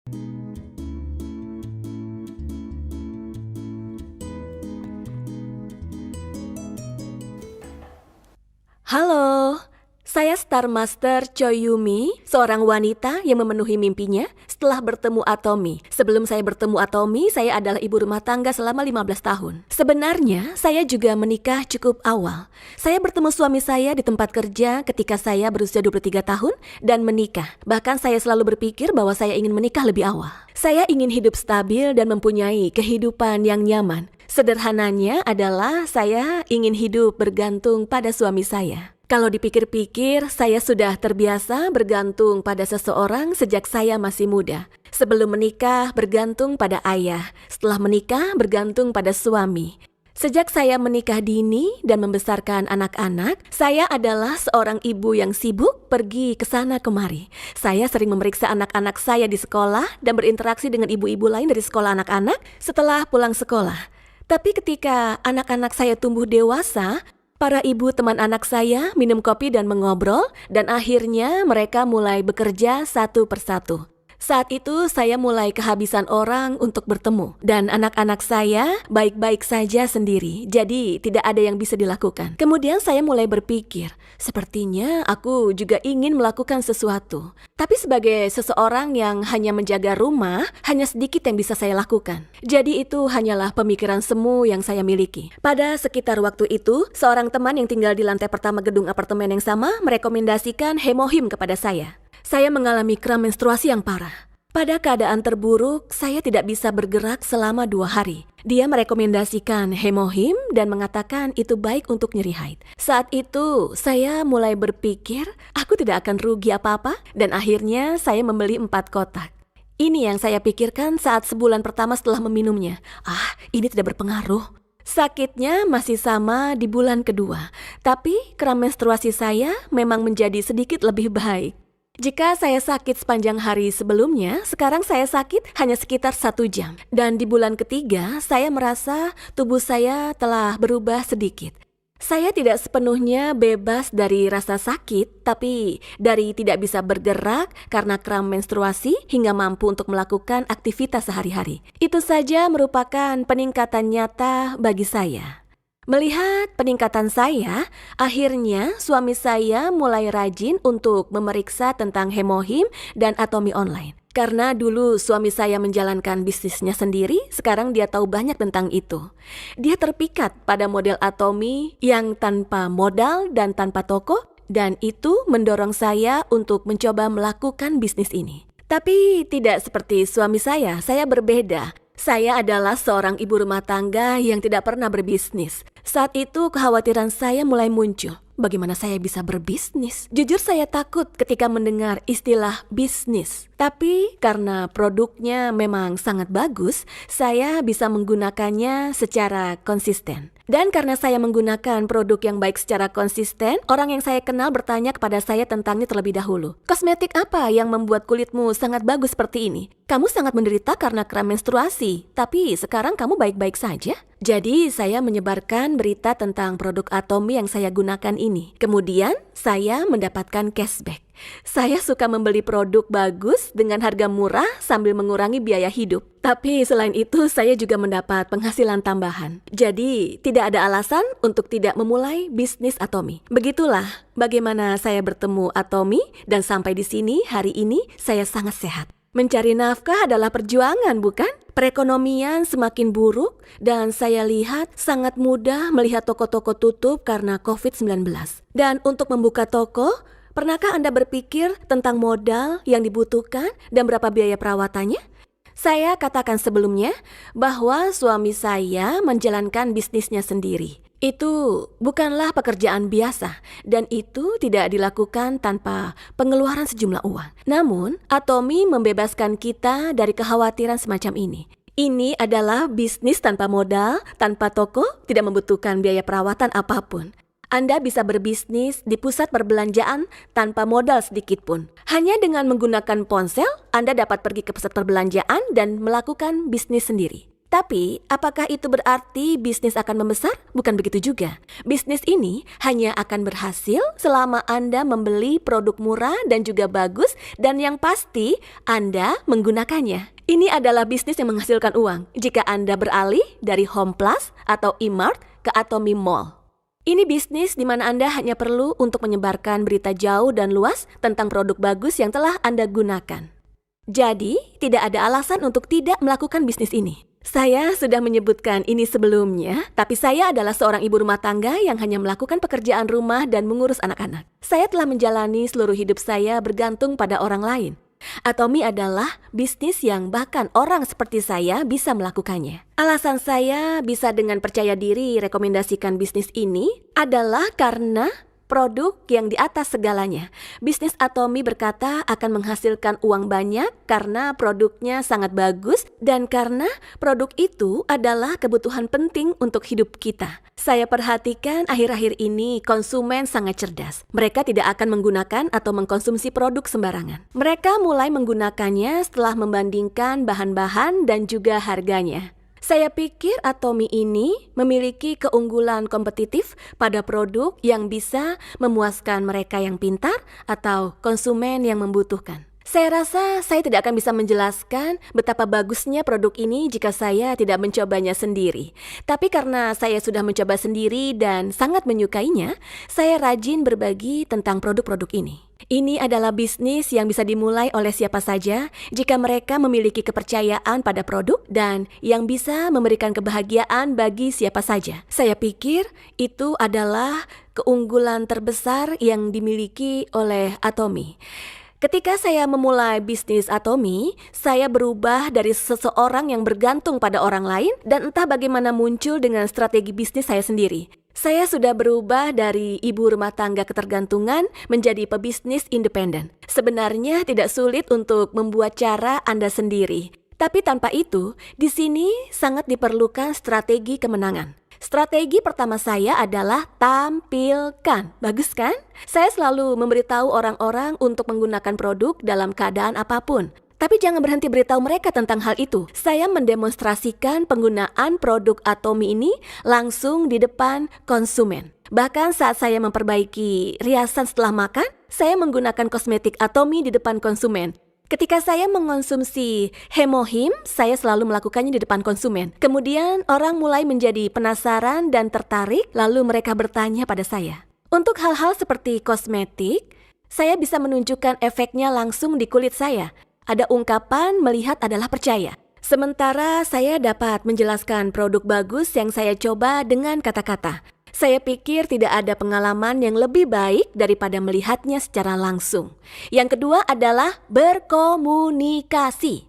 Halo, saya Star Master Choi Yumi, seorang wanita yang memenuhi mimpinya setelah bertemu Atomi. Sebelum saya bertemu Atomi, saya adalah ibu rumah tangga selama 15 tahun. Sebenarnya, saya juga menikah cukup awal. Saya bertemu suami saya di tempat kerja ketika saya berusia 23 tahun dan menikah. Bahkan saya selalu berpikir bahwa saya ingin menikah lebih awal. Saya ingin hidup stabil dan mempunyai kehidupan yang nyaman. Sederhananya adalah saya ingin hidup bergantung pada suami saya. Kalau dipikir-pikir, saya sudah terbiasa bergantung pada seseorang sejak saya masih muda. Sebelum menikah, bergantung pada ayah. Setelah menikah, bergantung pada suami. Sejak saya menikah dini dan membesarkan anak-anak, saya adalah seorang ibu yang sibuk pergi ke sana kemari. Saya sering memeriksa anak-anak saya di sekolah dan berinteraksi dengan ibu-ibu lain dari sekolah anak-anak setelah pulang sekolah. Tapi ketika anak-anak saya tumbuh dewasa, para ibu teman anak saya minum kopi dan mengobrol, dan akhirnya mereka mulai bekerja satu persatu. Saat itu saya mulai kehabisan orang untuk bertemu, dan anak-anak saya baik-baik saja sendiri, jadi tidak ada yang bisa dilakukan. Kemudian saya mulai berpikir, sepertinya aku juga ingin melakukan sesuatu. Tapi sebagai seseorang yang hanya menjaga rumah, hanya sedikit yang bisa saya lakukan. Jadi itu hanyalah pemikiran semu yang saya miliki. Pada sekitar waktu itu, seorang teman yang tinggal di lantai pertama gedung apartemen yang sama merekomendasikan Hemohim kepada saya. Saya mengalami kram menstruasi yang parah. Pada keadaan terburuk, saya tidak bisa bergerak selama 2 hari. Dia merekomendasikan Hemohim dan mengatakan itu baik untuk nyeri haid. Saat itu, saya mulai berpikir, aku tidak akan rugi apa-apa, dan akhirnya saya membeli 4 kotak. Ini yang saya pikirkan saat sebulan pertama setelah meminumnya. Ini tidak berpengaruh. Sakitnya masih sama di bulan kedua, tapi kram menstruasi saya memang menjadi sedikit lebih baik. Jika saya sakit sepanjang hari sebelumnya, sekarang saya sakit hanya sekitar 1 jam. Dan di bulan ketiga, saya merasa tubuh saya telah berubah sedikit. Saya tidak sepenuhnya bebas dari rasa sakit, tapi dari tidak bisa bergerak karena kram menstruasi hingga mampu untuk melakukan aktivitas sehari-hari. Itu saja merupakan peningkatan nyata bagi saya. Melihat peningkatan saya, akhirnya suami saya mulai rajin untuk memeriksa tentang Hemohim dan Atomi online. Karena dulu suami saya menjalankan bisnisnya sendiri, sekarang dia tahu banyak tentang itu. Dia terpikat pada model Atomi yang tanpa modal dan tanpa toko, dan itu mendorong saya untuk mencoba melakukan bisnis ini. Tapi tidak seperti suami saya berbeda. Saya adalah seorang ibu rumah tangga yang tidak pernah berbisnis. Saat itu kekhawatiran saya mulai muncul. Bagaimana saya bisa berbisnis? Jujur saya takut ketika mendengar istilah bisnis. Tapi karena produknya memang sangat bagus, saya bisa menggunakannya secara konsisten. Dan karena saya menggunakan produk yang baik secara konsisten, orang yang saya kenal bertanya kepada saya tentangnya terlebih dahulu. Kosmetik apa yang membuat kulitmu sangat bagus seperti ini? Kamu sangat menderita karena kram menstruasi, tapi sekarang kamu baik-baik saja. Jadi saya menyebarkan berita tentang produk Atomi yang saya gunakan ini. Kemudian saya mendapatkan cashback. Saya suka membeli produk bagus dengan harga murah sambil mengurangi biaya hidup. Tapi selain itu saya juga mendapat penghasilan tambahan. Jadi tidak ada alasan untuk tidak memulai bisnis Atomi. Begitulah bagaimana saya bertemu Atomi dan sampai di sini hari ini saya sangat sehat. Mencari nafkah adalah perjuangan, bukan? Perekonomian semakin buruk dan saya lihat sangat mudah melihat toko-toko tutup karena COVID-19. Dan untuk membuka toko, pernahkah Anda berpikir tentang modal yang dibutuhkan dan berapa biaya perawatannya? Saya katakan sebelumnya bahwa suami saya menjalankan bisnisnya sendiri. Itu bukanlah pekerjaan biasa dan itu tidak dilakukan tanpa pengeluaran sejumlah uang. Namun, Atomi membebaskan kita dari kekhawatiran semacam ini. Ini adalah bisnis tanpa modal, tanpa toko, tidak membutuhkan biaya perawatan apapun. Anda bisa berbisnis di pusat perbelanjaan tanpa modal sedikit pun. Hanya dengan menggunakan ponsel, Anda dapat pergi ke pusat perbelanjaan dan melakukan bisnis sendiri. Tapi, apakah itu berarti bisnis akan membesar? Bukan begitu juga. Bisnis ini hanya akan berhasil selama Anda membeli produk murah dan juga bagus, dan yang pasti Anda menggunakannya. Ini adalah bisnis yang menghasilkan uang jika Anda beralih dari Home Plus atau E-Mart ke Atomy Mall. Ini bisnis di mana Anda hanya perlu untuk menyebarkan berita jauh dan luas tentang produk bagus yang telah Anda gunakan. Jadi, tidak ada alasan untuk tidak melakukan bisnis ini. Saya sudah menyebutkan ini sebelumnya, tapi saya adalah seorang ibu rumah tangga yang hanya melakukan pekerjaan rumah dan mengurus anak-anak. Saya telah menjalani seluruh hidup saya bergantung pada orang lain. Atomy adalah bisnis yang bahkan orang seperti saya bisa melakukannya. Alasan saya bisa dengan percaya diri rekomendasikan bisnis ini adalah karena produk yang di atas segalanya. Bisnis Atomy berkata akan menghasilkan uang banyak karena produknya sangat bagus dan karena produk itu adalah kebutuhan penting untuk hidup kita. Saya perhatikan akhir-akhir ini konsumen sangat cerdas. Mereka tidak akan menggunakan atau mengkonsumsi produk sembarangan. Mereka mulai menggunakannya setelah membandingkan bahan-bahan dan juga harganya. Saya pikir Atomy ini memiliki keunggulan kompetitif pada produk yang bisa memuaskan mereka yang pintar atau konsumen yang membutuhkan. Saya rasa saya tidak akan bisa menjelaskan betapa bagusnya produk ini jika saya tidak mencobanya sendiri. Tapi karena saya sudah mencoba sendiri dan sangat menyukainya, saya rajin berbagi tentang produk-produk ini. Ini adalah bisnis yang bisa dimulai oleh siapa saja jika mereka memiliki kepercayaan pada produk dan yang bisa memberikan kebahagiaan bagi siapa saja. Saya pikir itu adalah keunggulan terbesar yang dimiliki oleh Atomy. Ketika saya memulai bisnis Atomy, saya berubah dari seseorang yang bergantung pada orang lain dan entah bagaimana muncul dengan strategi bisnis saya sendiri. Saya sudah berubah dari ibu rumah tangga ketergantungan menjadi pebisnis independen. Sebenarnya tidak sulit untuk membuat cara Anda sendiri. Tapi tanpa itu, di sini sangat diperlukan strategi kemenangan. Strategi pertama saya adalah tampilkan. Bagus kan? Saya selalu memberitahu orang-orang untuk menggunakan produk dalam keadaan apapun. Tapi jangan berhenti beritahu mereka tentang hal itu. Saya mendemonstrasikan penggunaan produk Atomy ini langsung di depan konsumen. Bahkan saat saya memperbaiki riasan setelah makan, saya menggunakan kosmetik Atomy di depan konsumen. Ketika saya mengonsumsi Hemohim, saya selalu melakukannya di depan konsumen. Kemudian orang mulai menjadi penasaran dan tertarik, lalu mereka bertanya pada saya. Untuk hal-hal seperti kosmetik, saya bisa menunjukkan efeknya langsung di kulit saya. Ada ungkapan melihat adalah percaya. Sementara saya dapat menjelaskan produk bagus yang saya coba dengan kata-kata. Saya pikir tidak ada pengalaman yang lebih baik daripada melihatnya secara langsung. Yang kedua adalah berkomunikasi.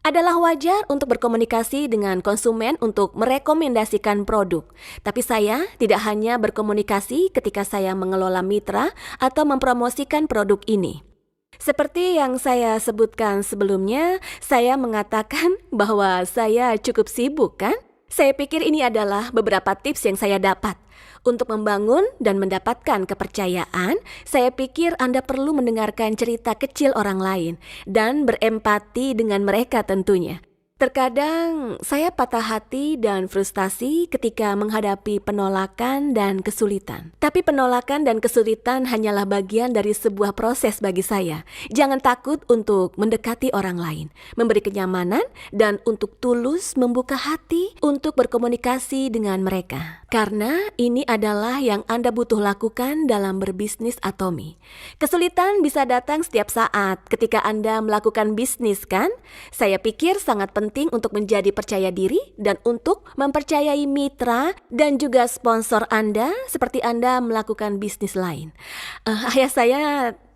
Adalah wajar untuk berkomunikasi dengan konsumen untuk merekomendasikan produk. Tapi saya tidak hanya berkomunikasi ketika saya mengelola mitra atau mempromosikan produk ini. Seperti yang saya sebutkan sebelumnya, saya mengatakan bahwa saya cukup sibuk kan? Saya pikir ini adalah beberapa tips yang saya dapat. Untuk membangun dan mendapatkan kepercayaan, saya pikir Anda perlu mendengarkan cerita kecil orang lain dan berempati dengan mereka tentunya. Terkadang saya patah hati dan frustasi ketika menghadapi penolakan dan kesulitan. Tapi penolakan dan kesulitan hanyalah bagian dari sebuah proses bagi saya. Jangan takut untuk mendekati orang lain, memberi kenyamanan, dan untuk tulus membuka hati untuk berkomunikasi dengan mereka. Karena ini adalah yang Anda butuh lakukan dalam berbisnis Atomy. Kesulitan bisa datang setiap saat ketika Anda melakukan bisnis kan? Saya pikir sangat penting untuk menjadi percaya diri dan untuk mempercayai mitra dan juga sponsor Anda seperti Anda melakukan bisnis lain. Ayah saya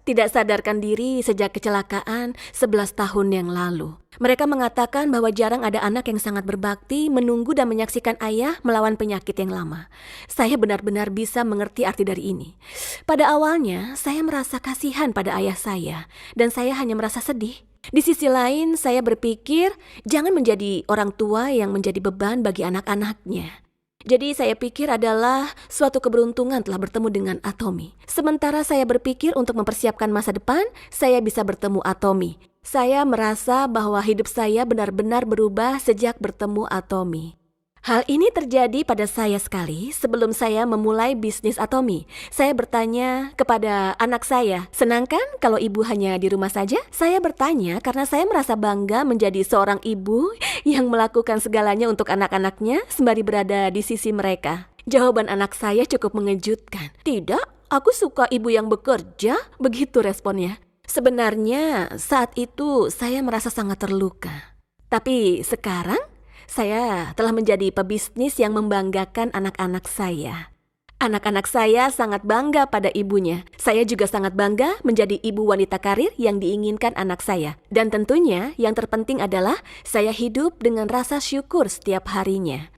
tidak sadarkan diri sejak kecelakaan 11 tahun yang lalu. Mereka mengatakan bahwa jarang ada anak yang sangat berbakti menunggu dan menyaksikan ayah melawan penyakit yang lama. Saya benar-benar bisa mengerti arti dari ini. Pada awalnya, saya merasa kasihan pada ayah saya dan saya hanya merasa sedih. Di sisi lain, saya berpikir jangan menjadi orang tua yang menjadi beban bagi anak-anaknya. Jadi saya pikir adalah suatu keberuntungan telah bertemu dengan Atomy. Sementara saya berpikir untuk mempersiapkan masa depan, saya bisa bertemu Atomy. Saya merasa bahwa hidup saya benar-benar berubah sejak bertemu Atomi. Hal ini terjadi pada saya sekali sebelum saya memulai bisnis Atomi. Saya bertanya kepada anak saya, "Senang kan kalau ibu hanya di rumah saja?" Saya bertanya karena saya merasa bangga menjadi seorang ibu yang melakukan segalanya untuk anak-anaknya sembari berada di sisi mereka. Jawaban anak saya cukup mengejutkan. "Tidak, aku suka ibu yang bekerja," begitu responnya. Sebenarnya saat itu saya merasa sangat terluka. Tapi sekarang saya telah menjadi pebisnis yang membanggakan anak-anak saya. Anak-anak saya sangat bangga pada ibunya. Saya juga sangat bangga menjadi ibu wanita karir yang diinginkan anak saya. Dan tentunya yang terpenting adalah saya hidup dengan rasa syukur setiap harinya.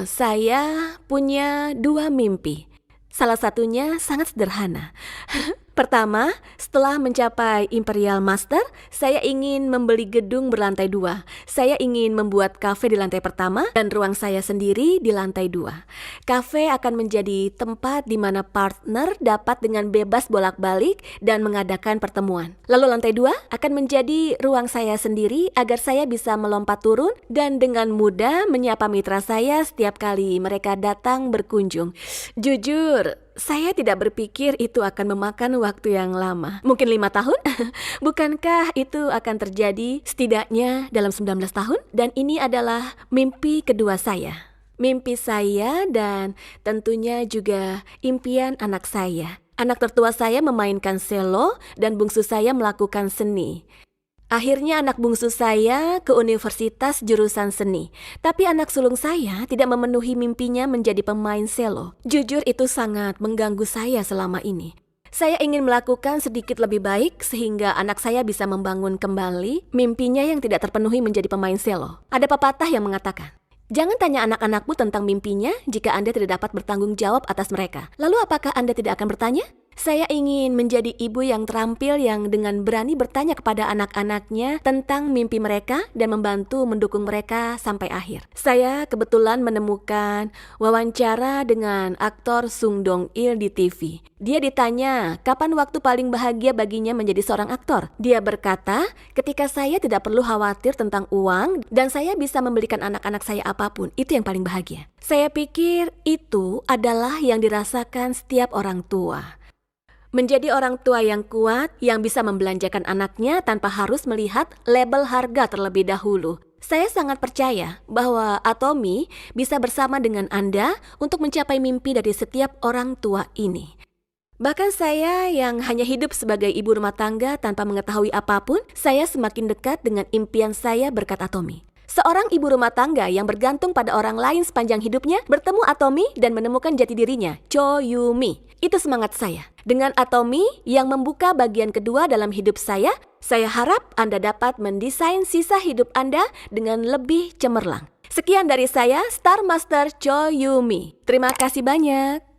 Saya punya 2 mimpi. Salah satunya sangat sederhana. Pertama, setelah mencapai Imperial Master, saya ingin membeli gedung berlantai 2. Saya ingin membuat kafe di lantai pertama dan ruang saya sendiri di lantai 2. Kafe akan menjadi tempat di mana partner dapat dengan bebas bolak-balik dan mengadakan pertemuan. Lalu lantai 2 akan menjadi ruang saya sendiri agar saya bisa melompat turun dan dengan mudah menyapa mitra saya setiap kali mereka datang berkunjung. Jujur, saya tidak berpikir itu akan memakan waktu yang lama. Mungkin 5 tahun? Bukankah itu akan terjadi setidaknya dalam 19 tahun? Dan ini adalah mimpi kedua saya. Mimpi saya dan tentunya juga impian anak saya. Anak tertua saya memainkan selo dan bungsu saya melakukan seni. Akhirnya anak bungsu saya ke universitas jurusan seni. Tapi anak sulung saya tidak memenuhi mimpinya menjadi pemain selo. Jujur itu sangat mengganggu saya selama ini. Saya ingin melakukan sedikit lebih baik sehingga anak saya bisa membangun kembali mimpinya yang tidak terpenuhi menjadi pemain selo. Ada pepatah yang mengatakan, "Jangan tanya anak-anakmu tentang mimpinya jika Anda tidak dapat bertanggung jawab atas mereka. Lalu apakah Anda tidak akan bertanya?" Saya ingin menjadi ibu yang terampil yang dengan berani bertanya kepada anak-anaknya tentang mimpi mereka dan membantu mendukung mereka sampai akhir. Saya kebetulan menemukan wawancara dengan aktor Sung Dong-il di TV. Dia ditanya kapan waktu paling bahagia baginya menjadi seorang aktor. Dia berkata, "Ketika saya tidak perlu khawatir tentang uang dan saya bisa membelikan anak-anak saya apapun, itu yang paling bahagia." Saya pikir itu adalah yang dirasakan setiap orang tua. Menjadi orang tua yang kuat, yang bisa membelanjakan anaknya tanpa harus melihat label harga terlebih dahulu. Saya sangat percaya bahwa Atomi bisa bersama dengan Anda untuk mencapai mimpi dari setiap orang tua ini. Bahkan saya yang hanya hidup sebagai ibu rumah tangga tanpa mengetahui apapun, saya semakin dekat dengan impian saya berkat Atomi. Seorang ibu rumah tangga yang bergantung pada orang lain sepanjang hidupnya bertemu Atomi dan menemukan jati dirinya, Cho Yumi. Itu semangat saya. Dengan Atomi yang membuka bagian kedua dalam hidup saya harap Anda dapat mendesain sisa hidup Anda dengan lebih cemerlang. Sekian dari saya, Star Master Cho Yumi. Terima kasih banyak.